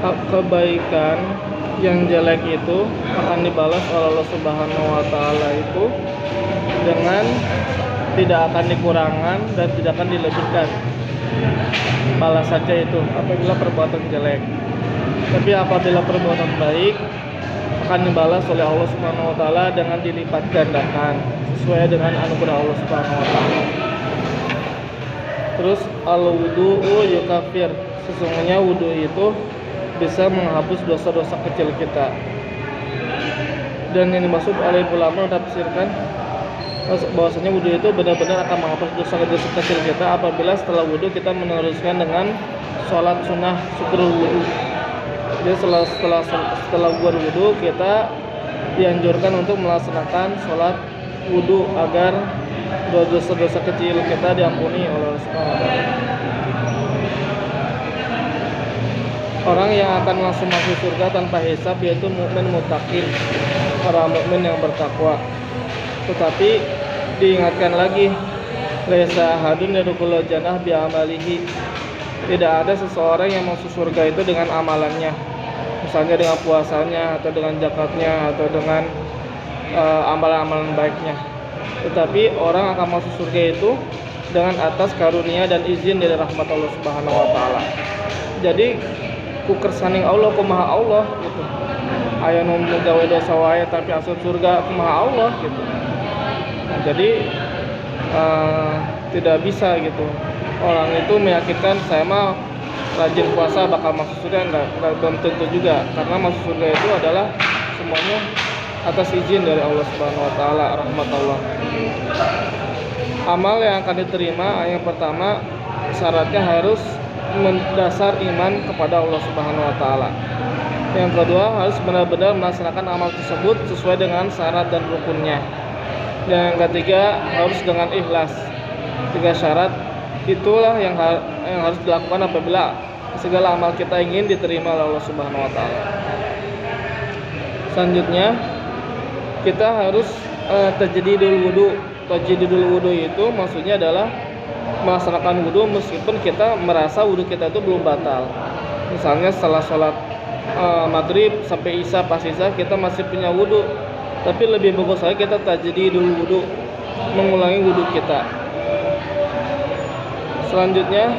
kebaikan yang jelek itu akan dibalas oleh Allah Subhanahu wa taala itu dengan tidak akan dikurangkan dan tidak akan dilebihkan balasannya itu apabila perbuatan jelek. Tapi apabila perbuatan baik akan dibalas oleh Allah Subhanahu wa taala dengan dilipat gandakan sesuai dengan anugerah Allah Subhanahu wa taala. Terus al-wudu'u yukafir, sesungguhnya wudu itu bisa menghapus dosa-dosa kecil kita. Dan yang dimaksud oleh ulama menafsirkan bahwasanya wudu itu benar-benar akan menghapus dosa-dosa kecil kita apabila setelah wudu kita meneruskan dengan sholat sunnah syukur wudu. Jadi setelah berwudu kita dianjurkan untuk melaksanakan sholat wudu agar dosa-dosa kecil kita diampuni oleh Allah Subhanahu wa taala. Orang yang akan langsung masuk surga tanpa hisab yaitu mukmin muttaqin, orang mukmin yang bertakwa. Tetapi diingatkan lagi, laisa ahadun yadkhulul jannah bi amalihi. Tidak ada seseorang yang masuk surga itu dengan amalannya. Misalnya dengan puasanya atau dengan zakatnya atau dengan amalan-amalan baiknya. Tetapi orang akan masuk surga itu dengan atas karunia dan izin dari rahmat Allah Subhanahu wa taala. Jadi ku kersaning Allah kumaha Allah gitu. Aya nu gawe dosa wae tapi asup surga kumaha Allah gitu. Nah, jadi tidak bisa gitu. Orang itu meyakinkan saya mah rajin puasa bakal masuk surga, enggak belum tentu juga, karena masuk surga itu adalah semuanya atas izin dari Allah Subhanahu wa taala, rahmat Allah. Amal yang akan diterima yang pertama syaratnya harus mendasar iman kepada Allah Subhanahu wa taala. Yang kedua harus benar-benar melaksanakan amal tersebut sesuai dengan syarat dan rukunnya. Dan yang ketiga harus dengan ikhlas. Tiga syarat itulah yang harus dilakukan apabila segala amal kita ingin diterima oleh Allah Subhanahu wa taala. Selanjutnya kita harus tajdidul wudu. Tajdidul wudu itu maksudnya adalah melaksanakan wudu meskipun kita merasa wudu kita itu belum batal. Misalnya setelah sholat maghrib sampai isya, pas isya kita masih punya wudu, tapi lebih bagus lagi kita tajdidul wudu, mengulangi wudu kita. Selanjutnya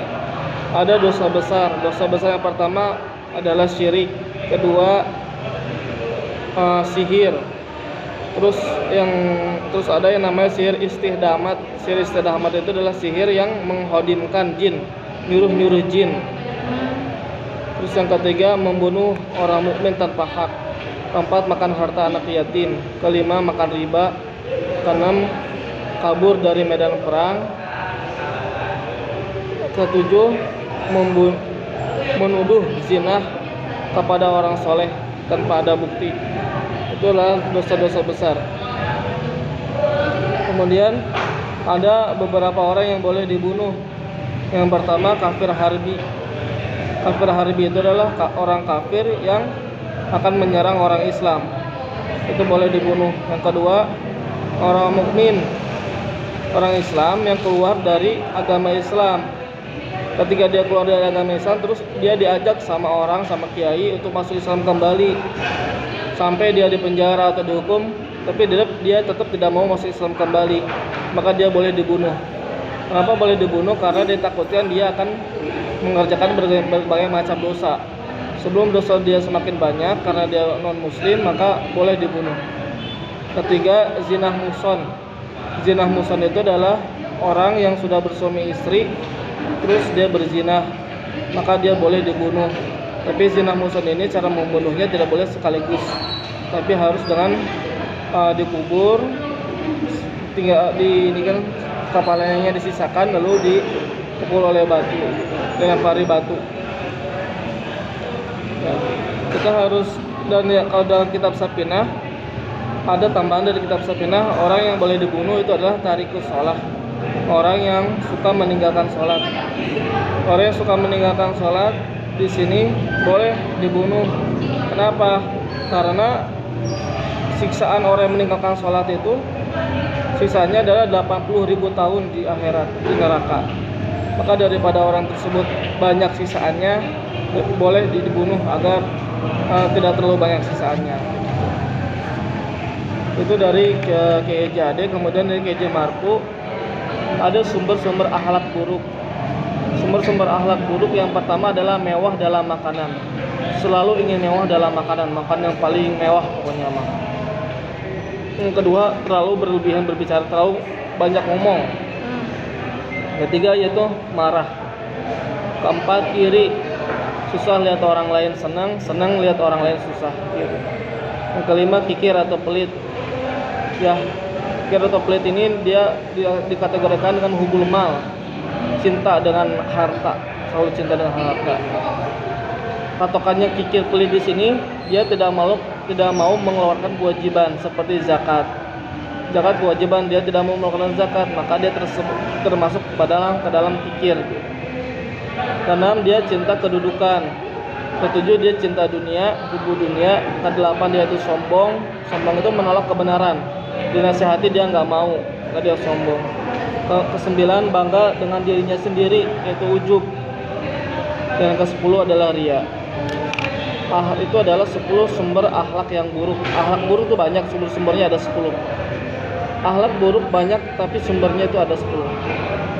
ada dosa besar. Dosa besar yang pertama adalah syirik, kedua sihir. Terus ada yang namanya sihir istihdamat. Sihir istihdamat itu adalah sihir yang menghodimkan jin, nyuruh jin. Terus yang ketiga membunuh orang mukmin tanpa hak. Keempat makan harta anak yatim. Kelima makan riba. Keenam kabur dari medan perang. Ketujuh menuduh zina kepada orang soleh tanpa ada bukti. Itulah dosa-dosa besar. Kemudian ada beberapa orang yang boleh dibunuh. Yang pertama kafir harbi. Kafir harbi itu adalah orang kafir yang akan menyerang orang Islam. Itu boleh dibunuh. Yang kedua orang mukmin, orang Islam yang keluar dari agama Islam. Ketika dia keluar dari agama Islam, terus dia diajak sama kiai untuk masuk Islam kembali, sampai dia dipenjara atau dihukum, tapi dia tetap tidak mau masuk Islam kembali, maka dia boleh dibunuh. Kenapa boleh dibunuh? Karena ditakutkan dia akan mengerjakan berbagai macam dosa. Sebelum dosa dia semakin banyak karena dia non muslim, maka boleh dibunuh. Ketiga, zinah muson. Zinah muson itu adalah orang yang sudah bersuami istri terus dia berzina, maka dia boleh dibunuh. Tapi zina muson ini cara membunuhnya tidak boleh sekaligus, tapi harus dengan dikubur, tinggal ini kan kepalanya disisakan lalu dipukul oleh batu, dilempari batu. Ya, kita harus, dan ya, kalau dalam kitab Safinah ada tambahan dari kitab Safinah, orang yang boleh dibunuh itu adalah tarikus shalah, orang yang suka meninggalkan sholat. Orang yang suka meninggalkan sholat di sini boleh dibunuh. Kenapa? Karena siksaan orang yang meninggalkan sholat itu sisanya adalah 80.000 tahun di akhirat, di neraka. Maka daripada orang tersebut banyak sisaannya, boleh dibunuh agar tidak terlalu banyak sisaannya. Itu dari KJ Ade. Kemudian dari KJ Marfu ada sumber-sumber akhlak buruk. Sumber-sumber akhlak buruk yang pertama adalah mewah dalam makanan. Selalu ingin mewah dalam makanan, makan yang paling mewah pokoknya mah. Yang kedua, terlalu berlebihan berbicara, terlalu banyak ngomong. Ketiga yaitu marah. Keempat, iri, susah lihat orang lain senang, senang lihat orang lain susah gitu. Yang kelima, kikir atau pelit. Ya, kikir atau pelit ini dia dikategorikan dengan hubul mal, cinta dengan harta, selalu cinta dengan harta. Patokannya kikir pelit di sini, dia tidak mau mengeluarkan kewajiban seperti zakat. Zakat kewajiban, dia tidak mau mengeluarkan zakat, maka dia termasuk ke dalam kikir. Keenam, dia cinta kedudukan. Ketujuh, dia cinta dunia, hubu dunia. Kedelapan, dia itu sombong. Sombong itu menolak kebenaran. Dinasihati dia nggak mau, maka dia sombong. Kesembilan, bangga dengan dirinya sendiri, yaitu ujub. Dan yang ke-10 adalah riya. Itu adalah 10 sumber akhlak yang buruk. Akhlak buruk itu banyak, sumber-sumbernya ada 10. Akhlak buruk banyak, tapi sumbernya itu ada 10.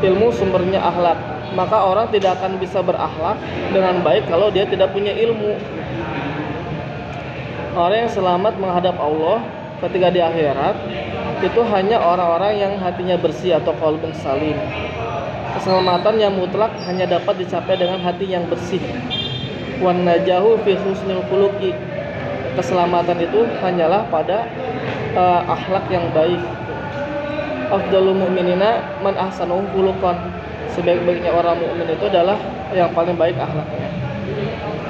Ilmu sumbernya akhlak. Maka orang tidak akan bisa berakhlak dengan baik kalau dia tidak punya ilmu. Orang yang selamat menghadap Allah ketika di akhirat itu hanya orang-orang yang hatinya bersih atau qalbun salim. Keselamatan yang mutlak hanya dapat dicapai dengan hati yang bersih. Wan najahu fi husnil khuluqi. Keselamatan itu hanyalah pada akhlak yang baik. Afdalul mu'minina man ahsanu khuluqan. Sebaik-baiknya orang mukmin itu adalah yang paling baik akhlaknya.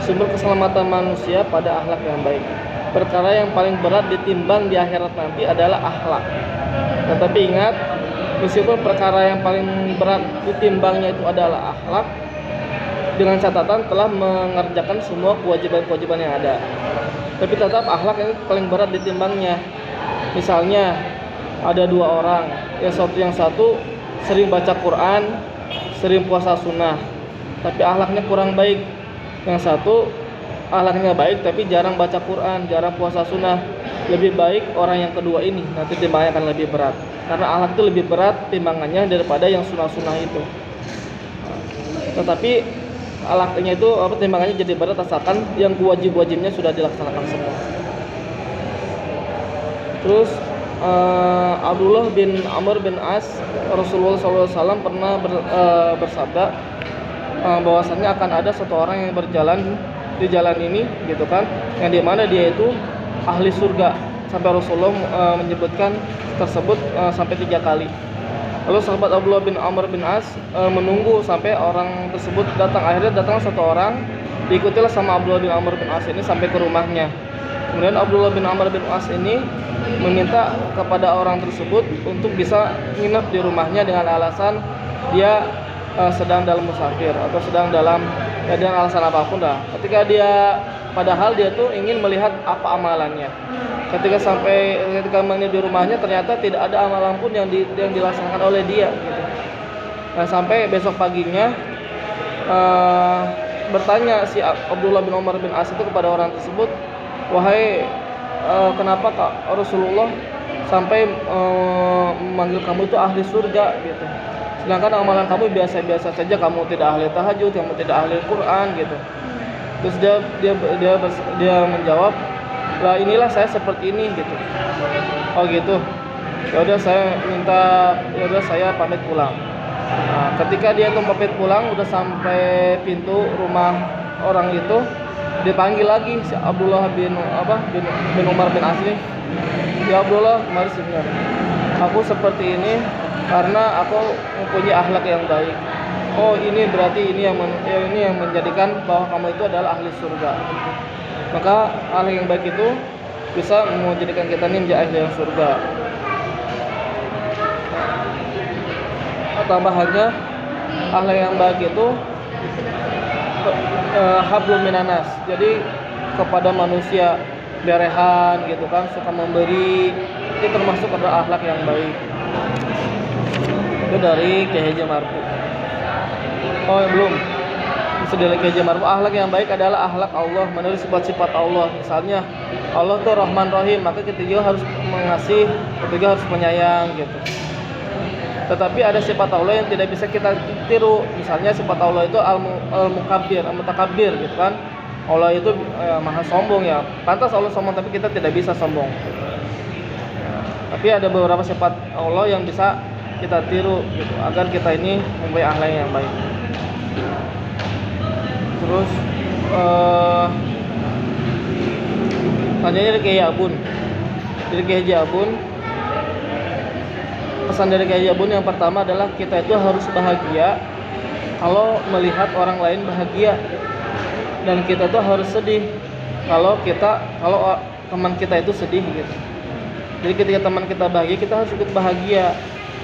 Sumber keselamatan manusia pada akhlak yang baik. Perkara yang paling berat ditimbang di akhirat nanti adalah akhlak. Tetapi ingat, meskipun perkara yang paling berat ditimbangnya itu adalah akhlak, dengan catatan telah mengerjakan semua kewajiban-kewajiban yang ada. Tapi tetap akhlak yang paling berat ditimbangnya. Misalnya ada dua orang, yang satu sering baca Quran, sering puasa sunnah, tapi akhlaknya kurang baik. Yang satu akhlaknya baik tapi jarang baca Quran, jarang puasa sunnah. Lebih baik orang yang kedua ini, nanti timbangannya akan lebih berat. Karena akhlak itu lebih berat timbangannya daripada yang sunnah-sunnah itu. Tetapi akhlaknya itu timbangannya jadi berat asalkan yang wajib-wajibnya sudah dilaksanakan semua. Terus Abdullah bin Amr bin As, Rasulullah SAW pernah bersabda bahwasannya akan ada satu orang yang berjalan di jalan ini, gitu kan, yang dimana dia itu ahli surga. Sampai Rasulullah menyebutkan tersebut sampai 3 kali. Lalu sahabat Abdullah bin Amr bin As menunggu sampai orang tersebut datang. Akhirnya datang satu orang, diikutilah sama Abdullah bin Amr bin As ini sampai ke rumahnya. Kemudian Abdullah bin Amr bin As ini meminta kepada orang tersebut untuk bisa nginep di rumahnya dengan alasan dia sedang dalam musafir atau sedang dalam dengan alasan apapun dah. Padahal dia tuh ingin melihat apa amalannya. Ketika menginap di rumahnya ternyata tidak ada amalan pun yang dilaksanakan oleh dia gitu. Nah, sampai besok paginya bertanya si Abdullah bin Umar bin As itu kepada orang tersebut, wahai kenapa Kak Rasulullah sampai memanggil kamu itu ahli surga gitu, sedangkan amalan kamu biasa-biasa saja, kamu tidak ahli tahajud, kamu tidak ahli Quran gitu. Terus dia menjawab, lah inilah saya seperti ini gitu. Oh gitu. Ya udah saya pamit pulang. Nah, ketika dia pamit pulang udah sampai pintu rumah orang itu, dipanggil lagi si Abdullah bin Umar bin As ini. Ya Abdullah, mari sini. Aku seperti ini karena aku mempunyai akhlak yang baik. Oh, ini berarti ini yang menjadikan bahwa kamu itu adalah ahli surga. Maka akhlak yang baik itu bisa menjadikan kita ini menjadi ahli surga. Tambahannya, akhlak yang baik itu hablum minanas. Jadi kepada manusia berehan gitu kan, suka memberi, itu termasuk adalah akhlak yang baik. Itu dari KJ Marfu. Oh belum. Bisa dari Kiai Haji Ma'ruf, akhlak yang baik adalah akhlak Allah, menurut sifat-sifat Allah. Misalnya Allah tuh Rahman Rahim, maka kita juga harus mengasih, kita juga harus penyayang gitu. Tetapi ada sifat Allah yang tidak bisa kita tiru. Misalnya sifat Allah itu al-mukabbir, al-mutakabbir gitu kan. Allah itu maha sombong ya. Pantas Allah sombong tapi kita tidak bisa sombong. Tapi ada beberapa sifat Allah yang bisa kita tiru gitu agar kita ini mempunyai akhlak yang baik. Terus tanyanya dari Kiai Abun. Dari Kiai Haji Abun, pesan dari Kiai Haji Abun yang pertama adalah kita itu harus bahagia kalau melihat orang lain bahagia, dan kita tuh harus sedih kalau teman kita itu sedih gitu. Jadi ketika teman kita bahagia, kita harus ikut bahagia.